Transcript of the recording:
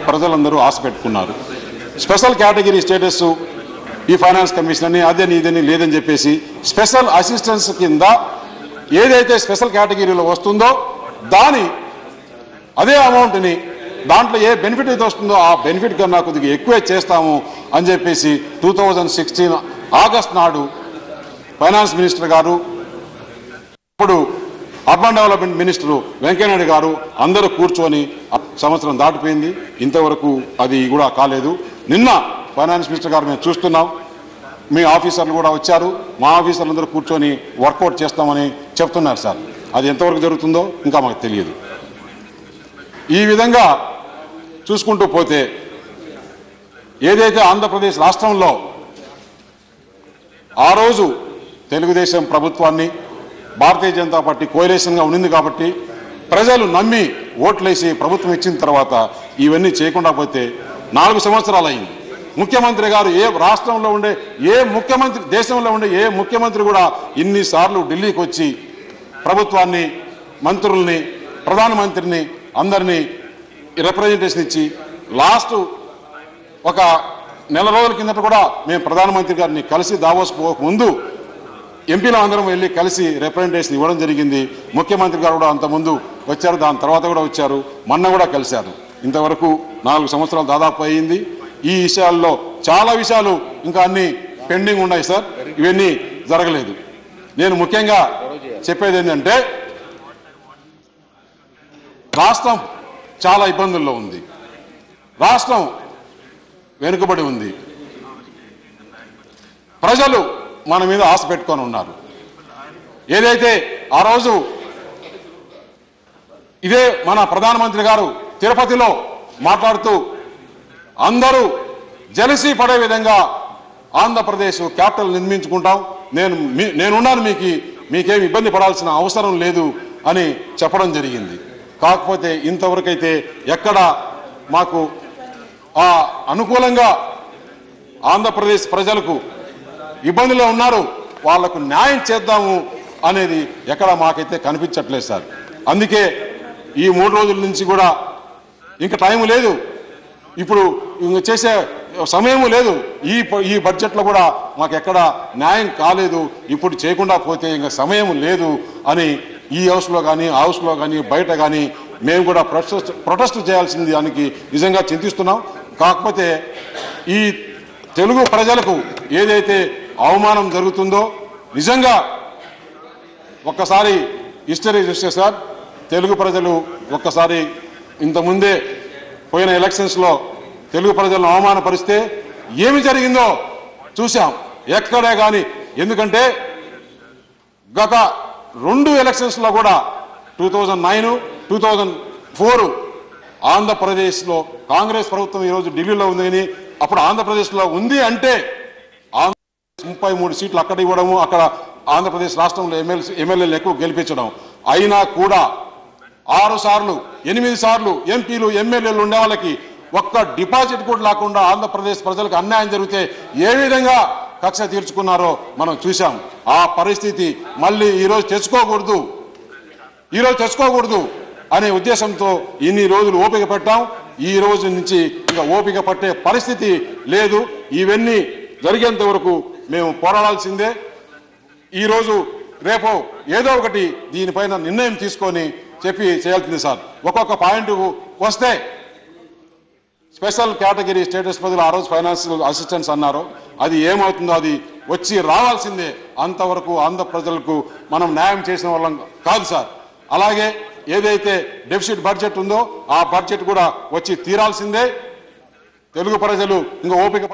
ప్రజలందరూ ఆశ పెట్టుకున్నారు. Special category status ఈ ఫైనాన్స్ కమిషన్ అని అదని ఇదని లేదని చెప్పేసి స్పెషల్ అసిస్టెన్స్ కింద ఏదైతే స్పెషల్ కేటగిరీలో వస్తుందో అదే అమౌంట్ని దాంట్లో ఏ బెనిఫిట్ అయితే వస్తుందో ఆ బెనిఫిట్ కన్నా కొద్దిగా ఎక్కువే చేస్తాము అని చెప్పేసి 2016 ఆగస్ట్ నాడు ఫైనాన్స్ మినిస్టర్ గారు, ఇప్పుడు అర్బన్ డెవలప్మెంట్ మినిస్టర్ వెంకయ్యనాయుడు గారు అందరూ కూర్చొని సంవత్సరం దాటిపోయింది, ఇంతవరకు అది కూడా కాలేదు. నిన్న ఫైనాన్స్ మినిస్టర్ గారు మేము చూస్తున్నాం, మీ ఆఫీసర్లు కూడా వచ్చారు, మా ఆఫీసర్లు అందరూ కూర్చొని వర్కౌట్ చేస్తామని చెప్తున్నారు సార్. అది ఎంతవరకు జరుగుతుందో ఇంకా మాకు తెలియదు. ఈ విధంగా చూసుకుంటూ పోతే ఏదైతే ఆంధ్రప్రదేశ్ రాష్ట్రంలో ఆ రోజు తెలుగుదేశం ప్రభుత్వాన్ని భారతీయ జనతా పార్టీ కోయలేషన్గా ఉండింది కాబట్టి ప్రజలు నమ్మి ఓట్లేసి ప్రభుత్వం ఇచ్చిన తర్వాత ఇవన్నీ చేయకుండా పోతే 4 సంవత్సరాలు అయింది. ముఖ్యమంత్రి గారు రాష్ట్రంలో ఉండే ముఖ్యమంత్రి, దేశంలో ఉండే ముఖ్యమంత్రి కూడా ఇన్నిసార్లు ఢిల్లీకి వచ్చి ప్రభుత్వాన్ని, మంత్రుల్ని, ప్రధానమంత్రిని అందరినీ రిప్రజెంటేషన్ ఇచ్చి లాస్ట్ ఒక నెల రోజుల కిందట కూడా మేము ప్రధానమంత్రి గారిని కలిసి దావోస్ ముందు ఎంపీలు అందరం వెళ్ళి కలిసి రిప్రజెంటేషన్ ఇవ్వడం జరిగింది. ముఖ్యమంత్రి గారు కూడా అంతకుముందు వచ్చారు, దాని తర్వాత కూడా వచ్చారు, మొన్న కూడా కలిశారు. ఇంతవరకు 4 సంవత్సరాలు దాదాపు అయింది. ఈ విషయాల్లో చాలా విషయాలు ఇంకా అన్ని పెండింగ్ ఉన్నాయి సార్, ఇవన్నీ జరగలేదు. నేను ముఖ్యంగా చెప్పేది ఏంటంటే రాష్ట్రం చాలా ఇబ్బందుల్లో ఉంది, రాష్ట్రం వెనుకబడి ఉంది, ప్రజలు మన మీద ఆశ పెట్టుకొని ఉన్నారు. ఏదైతే ఆ రోజు ఇదే మన ప్రధానమంత్రి గారు తిరుపతిలో మాట్లాడుతూ అందరూ జలసీ పడే విధంగా ఆంధ్రప్రదేశ్ క్యాపిటల్ నిర్మించుకుంటాం, నేనున్నాను, మీకేమి ఇబ్బంది పడాల్సిన అవసరం లేదు అని చెప్పడం జరిగింది. కాకపోతే ఇంతవరకైతే ఎక్కడ మాకు అనుకూలంగా ఆంధ్రప్రదేశ్ ప్రజలకు ఇబ్బందులు ఉన్నారు, వాళ్లకు న్యాయం చేద్దాము అనేది ఎక్కడ మాకైతే కనిపించట్లేదు సార్. అందుకే ఈ 3 రోజుల నుంచి కూడా ఇంకా టైం లేదు, ఇప్పుడు చేసే సమయము లేదు. ఈ బడ్జెట్లో కూడా మాకు ఎక్కడ న్యాయం కాలేదు, ఇప్పుడు చేయకుండా పోతే ఇంకా సమయం లేదు అని ఈ హౌస్లో కానీ హౌస్లో కానీ బయట కానీ మేము కూడా ప్రొటెస్ట్ చేయాల్సింది దానికి నిజంగా చింతిస్తున్నాం. కాకపోతే ఈ తెలుగు ప్రజలకు ఏదైతే అవమానం జరుగుతుందో నిజంగా ఒక్కసారి హిస్టరీ చూస్తే సార్, తెలుగు ప్రజలు ఒక్కసారి ఇంతకుముందే పోయిన ఎలక్షన్స్లో తెలుగు ప్రజలను అవమానపరిస్తే ఏమి జరిగిందో చూసాం ఎక్కడే కానీ. ఎందుకంటే గత 2 ఎలక్షన్స్లో కూడా 2009, 2004 ఆంధ్రప్రదేశ్లో కాంగ్రెస్ ప్రభుత్వం ఈరోజు ఢిల్లీలో ఉందని, అప్పుడు ఆంధ్రప్రదేశ్లో ఉంది అంటే 33 సీట్లు అక్కడ ఇవ్వడము, అక్కడ ఆంధ్రప్రదేశ్ రాష్ట్రంలో ఎమ్మెల్యేలు ఎక్కువ గెలిపించడం, అయినా కూడా 6 సార్లు 8 సార్లు ఎంపీలు ఎమ్మెల్యేలు ఉండే వాళ్ళకి ఒక్క డిపాజిట్ కూడా లేకుండా ఆంధ్రప్రదేశ్ ప్రజలకు అన్యాయం జరిగితే ఏ విధంగా కక్ష తీర్చుకున్నారో మనం చూసాం. ఆ పరిస్థితి మళ్ళీ ఈరోజు తెచ్చుకోకూడదు అనే ఉద్దేశంతో ఇన్ని రోజులు ఓపిక పెట్టాం. ఈ రోజు నుంచి ఇంకా ఓపిక పట్టే పరిస్థితి లేదు. ఇవన్నీ జరిగేంత వరకు మేము పోరాడాల్సిందే. ఈరోజు రేపు ఏదో ఒకటి దీనిపైన నిర్ణయం తీసుకొని చేయాల్సింది సార్. ఒక్కొక్క పాయింట్కు వస్తే స్పెషల్ కేటగిరీ స్టేటస్ బదులు ఆ రోజు ఫైనాన్షియల్ అసిస్టెన్స్ అన్నారు, అది ఏమవుతుందో అది వచ్చి రావాల్సిందే. అంతవరకు ఆంధ్ర ప్రజలకు మనం న్యాయం చేసిన వాళ్ళం కాదు సార్. అలాగే ఏదైతే డెఫిసిట్ బడ్జెట్ ఉందో ఆ బడ్జెట్ కూడా వచ్చి తీరాల్సిందే. తెలుగు ప్రజలు ఇంకా ఓపిక